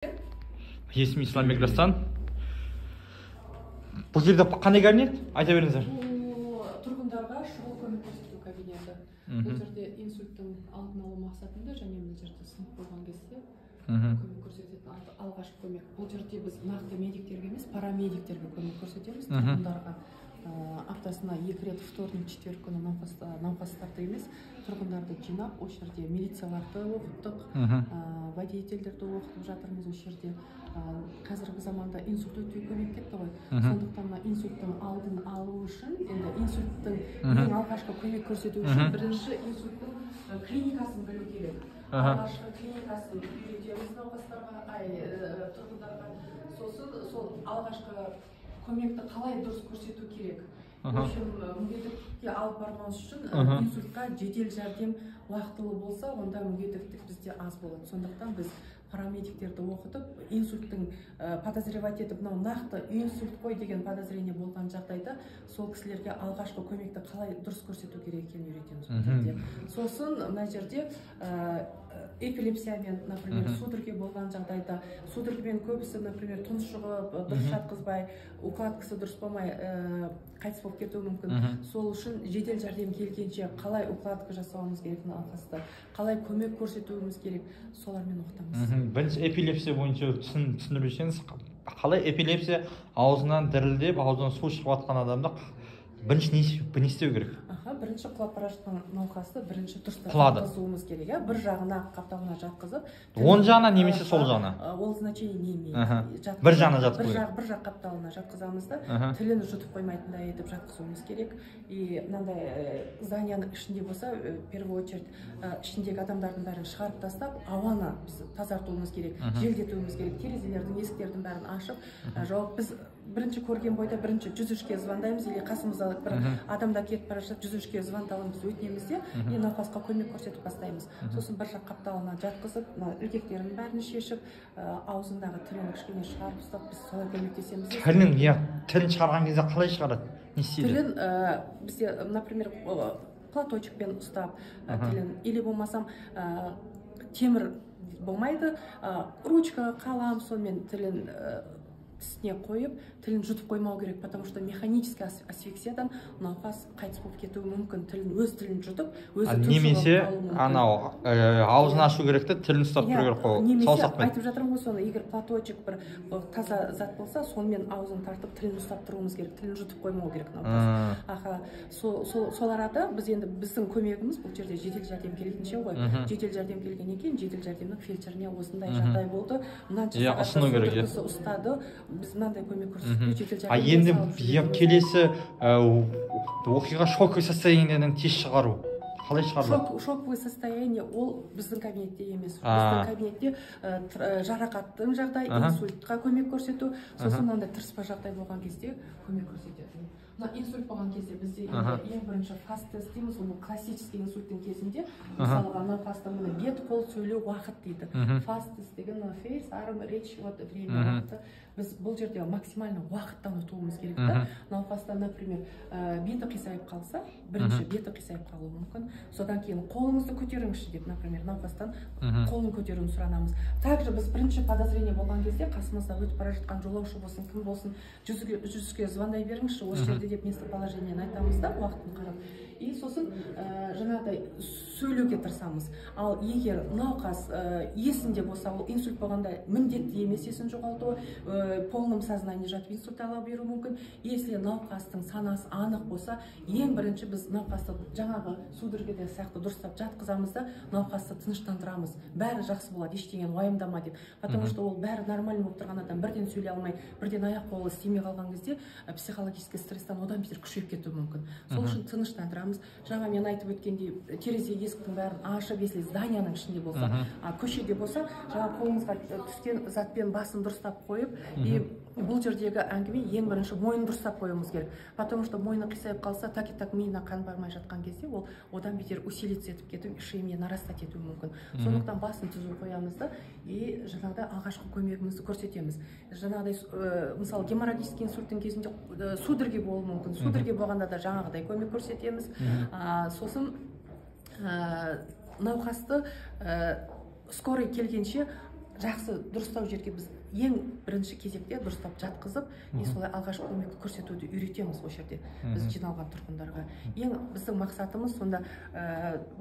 Есімім Исламбек Дастан. Бұл жерде қандай кабинет? Айта беріңіздер. Тұрғындарға шұғыл көмек көрсету кабинеті. Бұл жерде инсульттың алдын алу мақсатында және бұл жерде сынып болған кезде көмек көрсететін алғашқы көмек. Бұл жерде біз нақты медиктерге емес, парамедиктерге көмек көрсетеміз. Тұрғындарға аптасына 2 рет вторник, четверг күні науқастарды емес, тұрғындарды жинап, осы жерде милицияларды оқыттық, водительдерді оқытып жатырмыз осы жерде. Қазіргі заманда инсульт өте көбейіп кетті ғой. Сондықтан инсульттың алдын алу үшін, енді инсульттың ең алғашқы көмек көрсету үшін бірінші инсульттың клиникасын білу керек. Алғашқы клиникасын үйретеміз науқастарға, тұрғындарға. Сосын сол алғашқы көмекті қалай дұрыс көрсету керек. В общем, мүгедектікке алып бармас үшін инсультқа жедел жәрдем уақытылы болса, онда мүгедектік бізде аз болады. Сондықтан біз парамедиктерді оқытып, инсульттың подозревать етіп, нақты инсульт қой деген подозрение болған жағдайда, сол кісілерге алғашқы көмекті қалай дұрыс көрсету керек екенін үйретеміз. Сосын мына жерде эпилепсиямен, например, судороги болған жағдайда, судорогымен көбісі, например, тұншығып, дұрыс жатқызбай, укладкасы дұрыс болмай қайтыс болып кетуі мүмкін. Сол үшін жедел жәрдем келгенше қалай укладка жасауымыз керек науқасты, қалай көмек көрсетуіміз керек, солармен оқытамыз. Бірінші эпилепсия бойынша түсіндірсеңіз, қалай эпилепсия аузынан дірілдеп, аузынан су шығып жатқан адамды бірінші не істеу керек? Бірінші құлап бара жатқан науқасты бірінші дұрыстап жатқызуымыз керек. Бір жағына қаптауына жатқызып, оң жағына немесе сол жағына? Ол значение не имеет. Бір жағына жатқызу. Бір жақ қаптауына жатқызамыз да, тілін жұтып қоймайтындай етіп жатқызуымыз керек. И мынандай зданияның ішінде болса, в первую очередь ішіндегі адамдардың бәрін шығарып тастап, ауаны біз тазартуымыз керек, желдетуіміз керек, терезелердің, есіктердің бәрін ашып, жоқ біз бірінші көрген бойда бірінші 103-ке звондаймыз, или қасымызда бір адамда кетіп бара жатса 103-ке звондауын біз өтінеміз де, науқасқа көмек көрсетіп бастаймыз. Сосын бір жақ қапталына жатқызып, ілгектерін бәрін шешіп, аузындағы тілін кішкене шығарып ұстап, біз солай көмектесеміз. Тілін шығарған кезде қалай шығарады? Не істейді? Тілін бізде, например, платочкпен ұстап тілін, или болмасам темір болмайды, ручка, қалам, сонымен тілін тісіне қойып, тілін жұтып қоймау керек, потому что механический асфиксиядан науқас қайтыс болып кетуі мүмкін. Өз тілін жұтып, өзі немесе анау аузын ашу керек те, тілін ұстап тұру керек қой. Немесе айтып жатырмын ғой, соны егер платочек бір таза зат болса, сонымен аузын тартып, тілін ұстап тұруымыз керек, тілін жұтып қоймау керек науқас. Сол арада біз енді біздің көмегіміз бұл жерде жедел жәрдем келгенше ғой. Жедел жәрдем келгеннен кейін жедел жәрдемнің фельдшеріне осындай жағдай болды, мынанша сағатта судорогасы ұстады, біз мынандай көмек көрсетіп жедел жәрдем. Енді келесі оқиға шоковый состояниеден тез шығару. Қалай шығару? Шоковый состояние ол біздің кабинетте емес. Біздің кабинетте жарақаттың жағдай, инсультқа көмек көрсету, сосын мынандай тырыспа жағдай болған кезде көмек көрсетеді. Инсульт болған кезде бізде ең бірінші фаст тест дейміз, ол классический инсульттың кезінде, мысалға науқастың бет, қол, сөйлеу уақыт дейді. Фаст тест деген фейс, арм, реч, время уақыты. Біз бұл жерде максимально уақыттан өтуіміз керек та. Науқаста, например, беті қисайып қалса, бірінші беті қисайып қалуы мүмкін. Содан кейін қолыңызды көтеріңізші деп, например, науқастан қолын көтеруін сұранамыз. Также біз бірінші подозрение болған кезде қасымызда өтіп бара жатқан жолаушы болсын, кім болсын, 100-ге звондай беріңізші, осы жерде деп местоположениені айтамыз да, уақытын қарап. И сосын жаңағыдай сөйлеуге тырысамыз. Ал егер науқас есінде болса, ол инсульт болғанда міндетті емес есін жоғалтуы, полном сознании жатып инсульт ала беруі мүмкін. Если науқастың санасы анық болса, ең бірінші біз науқасты жаңағы судорогада сияқты дұрыстап жатқызамыз да, науқасты тыныштандырамыз. Бәрі жақсы болады, ештеңені уайымдама деп. Потому что ол бәрі нормально болып тұрған адам бірден сөйлей алмай, бірден аяқ қолы істемей қалған кезде психологический стресстен одан бетер күшейіп кетуі мүмкін. Сол үшін тыныштандырамыз. Жаңа мен айтып өткендей, терезе есіктің бәрін ашып, если зданияның ішінде болса, көшеде болса, жаңа қолыңызға түскен затпен басын дұрыстап қойып, и бұл жердегі әңгіме ең бірінші мойын дұрыстап қоюымыз керек. Потому что мойны қисайып қалса, так миына қан бармай жатқан кезде, ол одан бетер усилиться етіп кетіп, ишемия нарастать етуі мүмкін. Сондықтан басын түзу қоямыз да, и жаңағыдай алғашқы көмегімізді көрсетеміз. Жаңағыдай, мысалы, геморрагический инсульттың кезінде судороги болуы мүмкін. Судороги болғанда да жаңағыдай көмек көрсетеміз. Сосын науқасты скорый келгенше жақсы дұрыстау жерге біз ең бірінші кезекте дұрыстап жатқызып и солай алғашқы көмек көрсетуді үйретеміз осы жерде біз жиналған тұрғындарға. Ең біздің мақсатымыз сонда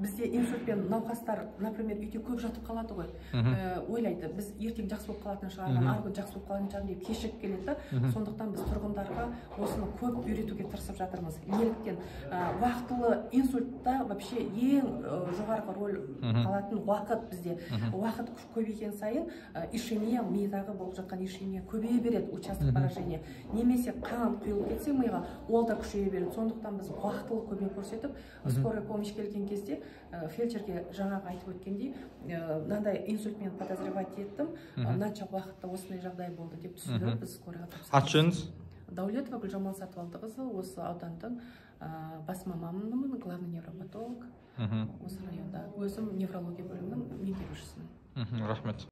бізде инсультпен науқастар, например, үйде көп жатып қалады ғой. Ойлайды, біз ертең жақсы болып қалатын шығармын, арғы күн жақсы болып қалатын шығармын деп кешігіп келеді. Сондықтан біз тұрғындарға осыны көп үйретуге тырысып жатырмыз. Неліктен уақытылы инсультта вообще ең жоғарғы рөл алатын уақыт бізде. Уақыт көбейген сайын ишемия, мидағы болып жатқан ишемия көбейе береді, участок поражения. Немесе қан құйылып кетсе миға, ол да күшейе береді. Сондықтан біз уақытылы көмек көрсетіп, скорая помощь келген кезде фельдшерге жаңағы айтып өткендей, мынандай инсультмен подозревать еттім, мынанша уақытта осындай жағдай болды деп түсіндіріп біз скорыйға тапсырамыз. Аты жөніңіз? Даулетова Гүлжамал Сатыбалдықызы, осы аудандың бас маманымын, главный невропатолог осы районда. Өзім неврология бөлімінің меңгерушісімін. Рахмет.